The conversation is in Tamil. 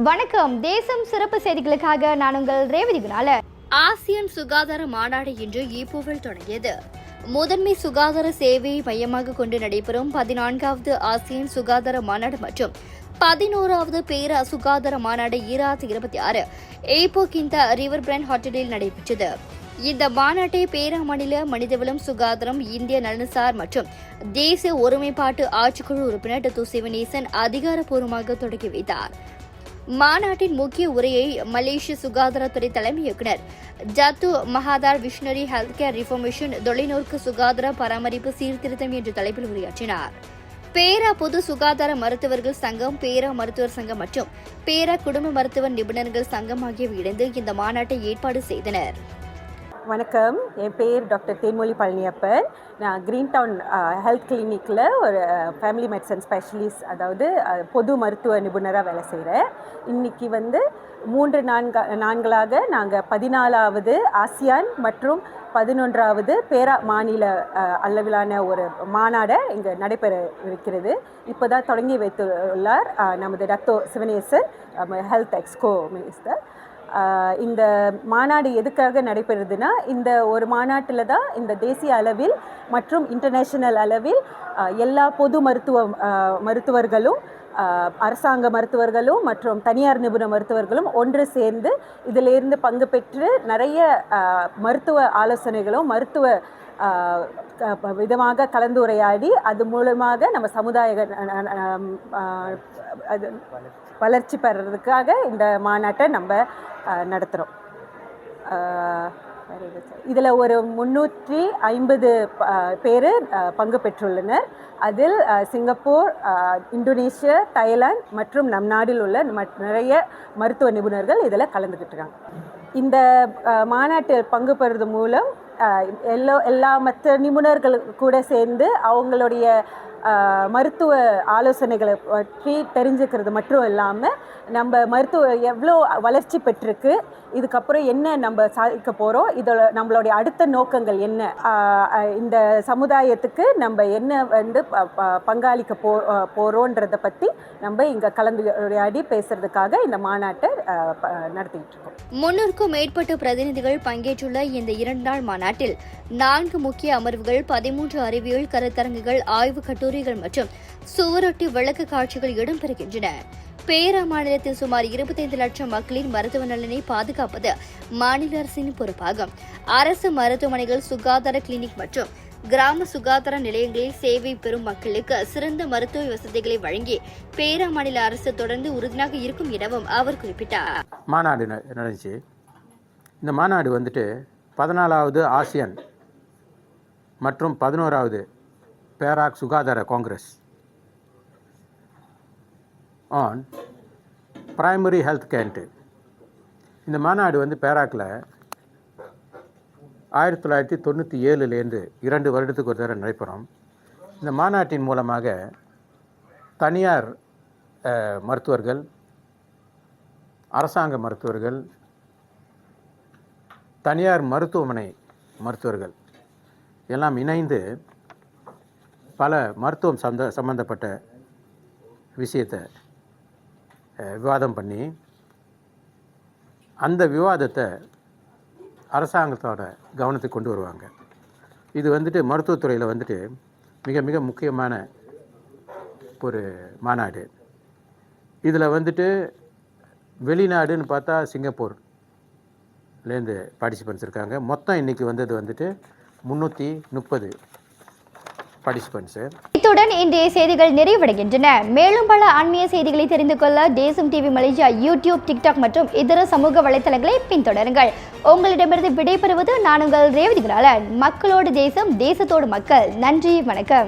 வணக்கம். தேசம் சிறப்பு செய்திகளுக்காக நான் உங்கள் ரேவதி குணால. ஆசியன் சுகாதார மாநாடு இன்று ஈப்போவில் தொடங்கியது. முதன்மை சுகாதார சேவையை மையமாக கொண்டு நடைபெறும் 14வது ஆசியன் சுகாதார மாநாடு மற்றும் 11வது பேர சுகாதார மாநாடு 2026 ஈப்போ கிந்த ரிவர் பிராண்ட் ஹோட்டலில் நடைபெற்றது. இந்த மாநாட்டை பேரா மாநில மனிதவளம் சுகாதாரம் இந்திய நலன்சார் மற்றும் தேசிய ஒருமைப்பாட்டு ஆட்சிக்குழு உறுப்பினர் டு சிவனேசன் அதிகாரப்பூர்வமாக தொடங்கி வைத்தார். மாநாட்டின் முக்கிய உரையை மலேசிய சுகாதாரத்துறை தலைமை இயக்குநர் ஜத்து மகாதார் விஷனரி ஹெல்த் கேர் ரிஃபார்மேஷன் தொலைநோக்கு சுகாதார பராமரிப்பு சீர்திருத்தம் என்ற தலைப்பில் உரையாற்றினார். பேரா பொது சுகாதார மருத்துவர்கள் சங்கம், பேரா மருத்துவர் சங்கம் மற்றும் பேரா குடும்ப மருத்துவ நிபுணர்கள் சங்கம் ஆகியவை இணைந்து இந்த மாநாட்டை ஏற்பாடு செய்தனர். வணக்கம், என் பேர் டாக்டர் தேன்மொழி பழனியப்பன். நான் கிரீன் டவுன் ஹெல்த் கிளினிக்கில் ஒரு ஃபேமிலி மெடிசன் ஸ்பெஷலிஸ்ட், அதாவது பொது மருத்துவ நிபுணராக வேலை செய்கிறேன். இன்றைக்கி 3 நான்களாக நாங்கள் 14வது ஆசியான் மற்றும் 11வது பேரா மாநில அளவிலான ஒரு மாநாடை இங்கே நடைபெற இருக்கிறது. இப்போ தான் தொடங்கி வைத்துள்ளார் நமது டத்தோ சிவனேசன், ஹெல்த் எக்ஸ்கோ மினிஸ்டர். இந்த மாநாடு எதுக்காக நடைபெறுதுன்னா, இந்த ஒரு மாநாட்டில் தான் இந்த தேசிய அளவில் மற்றும் இன்டர்நேஷ்னல் அளவில் எல்லா பொது மருத்துவர்களும் அரசாங்க மருத்துவர்களும் மற்றும் தனியார் நிபுணர் மருத்துவர்களும் ஒன்று சேர்ந்து இதிலிருந்து பங்கு பெற்று நிறைய மருத்துவ ஆலோசனைகளும் மருத்துவ விதமாக கலந்துரையாடி அது மூலமாக நம்ம சமுதாய வளர்ச்சி பெறறதுக்காக இந்த மாநாட்டை நம்ம நடத்துகிறோம். இதில் ஒரு 350 பேர் பங்கு பெற்றுள்ளனர். அதில் சிங்கப்பூர், இந்தோனேஷியா, தாய்லாந்து மற்றும் நம் நாட்டில் உள்ள நிறைய மருத்துவ நிபுணர்கள் இதில் கலந்துக்கிட்டு இருக்காங்க. இந்த மாநாட்டில் பங்கு பெறுவது மூலம் எல்லா மற்ற நிபுணர்கள் கூட சேர்ந்து அவங்களுடைய மருத்துவ ஆலோசனைகளை பற்றி தெரிஞ்சுக்கிறது மட்டும் இல்லாமல் நம்ம மருத்துவ எவ்வளோ வளர்ச்சி பெற்றிருக்கு, இதுக்கப்புறம் என்ன நம்ம சாதிக்க போகிறோம், இதில் நம்மளுடைய அடுத்த நோக்கங்கள் என்ன, இந்த சமுதாயத்துக்கு நம்ம என்ன பங்களிக்க போகிறோன்றதை பற்றி நம்ம இங்கே கலந்துரையாடி பேசுறதுக்காக இந்த மாநாட்டை நடத்திக்கிட்டு இருக்கோம். 300க்கும் மேற்பட்ட பிரதிநிதிகள் பங்கேற்றுள்ள இந்த 2 நாள் மாநாட்டில் 4 முக்கிய அமர்வுகள், 13 அறிவியல் கருத்தரங்குகள், ஆய்வு கட்டுரைகள் மற்றும் சுவரொட்டி விளக்க காட்சிகள் இடம்பெறுகின்றன. பேரா மாநிலத்தில் சுமார் 25 லட்சம் மக்களின் மருத்துவ நலனை பாதுகாப்பது மாநில அரசின் பொறுப்பாகும். அரசு மருத்துவமனைகள், சுகாதார கிளினிக் மற்றும் கிராம சுகாதார நிலையங்களில் சேவை பெறும் மக்களுக்கு சிறந்த மருத்துவ வசதிகளை வழங்கி பேரா மாநில அரசு தொடர்ந்து உறுதியாக இருக்கும் எனவும் அவர் குறிப்பிட்டார். மாநாடு நடந்துச்சு. இந்த மாநாடு 14வது ஆசியன் மற்றும் 11வது பேராக் சுகாதார Congress on primary health care. இந்த மாநாடு பேராக்கில் 1997லேருந்து 2 வருடத்துக்கு ஒரு தடவை நடைபெறும். இந்த மாநாட்டின் மூலமாக தனியார் மருத்துவர்கள், அரசாங்க மருத்துவர்கள், தனியார் மருத்துவமனை மருத்துவர்கள் எல்லாம் இணைந்து பல மருத்துவம் சம்பந்தப்பட்ட விஷயத்தை விவாதம் பண்ணி அந்த விவாதத்தை அரசாங்கத்தோட கவனத்துக்கு கொண்டு வருவாங்க. இது மருத்துவத்துறையில் மிக மிக முக்கியமான ஒரு மாநாடு. இதில் வெளிநாடுன்னு பார்த்தா சிங்கப்பூர்லேருந்து பார்ட்டிசிபெண்ட்ஸ் இருக்காங்க. மொத்தம் இன்றைக்கி வந்தது 330 பார்ட்டிசிபெண்ட்ஸு. இத்துடன் இன்றைய செய்திகள் நிறைவடைகின்றன. மேலும் பல ஆன்மீக செய்திகளை தெரிந்து கொள்ள தேசம் டிவி மலேசியா யூடியூப், டிக்டாக் மற்றும் இதர சமூக வலைத்தளங்களை பின்தொடருங்கள். உங்களிடமிருந்து விடைபெறுவது நான் உங்கள் ரேவதி குணாலன். மக்களோடு தேசம், தேசத்தோடு மக்கள். நன்றி, வணக்கம்.